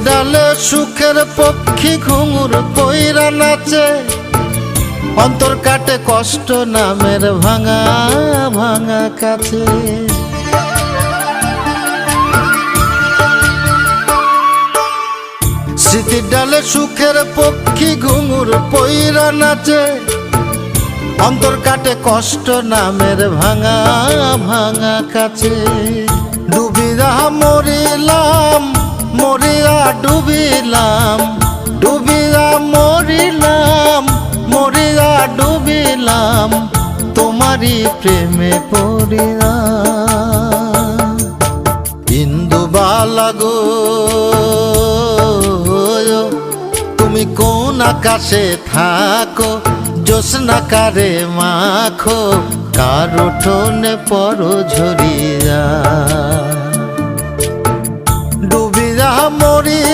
ডালে সুখের পক্ষী ঘুঙুর পইরা নাচে, অন্তর কাটে কষ্ট নামের ভাঙা ভাঙা কাছে। স্মৃতির ডালে সুখের পক্ষী ঘুঙুর পইরা নাচে, অন্তর কাটে কষ্ট নামের ভাঙা ভাঙা কাছে। ডুবিয়া মরিলাম মরিয়া ডুবিলাম, ডুবিয়া মরিলাম মরিয়া ডুবিলাম, তোমারই প্রেমে পড়িয়া। ইন্দুবালা গো তুমি কোন আকাশে থাকো, জ্যোৎস্না কারে মাখো, কার উঠোনে পরো ঝরিয়া। ডুবিয়া মরি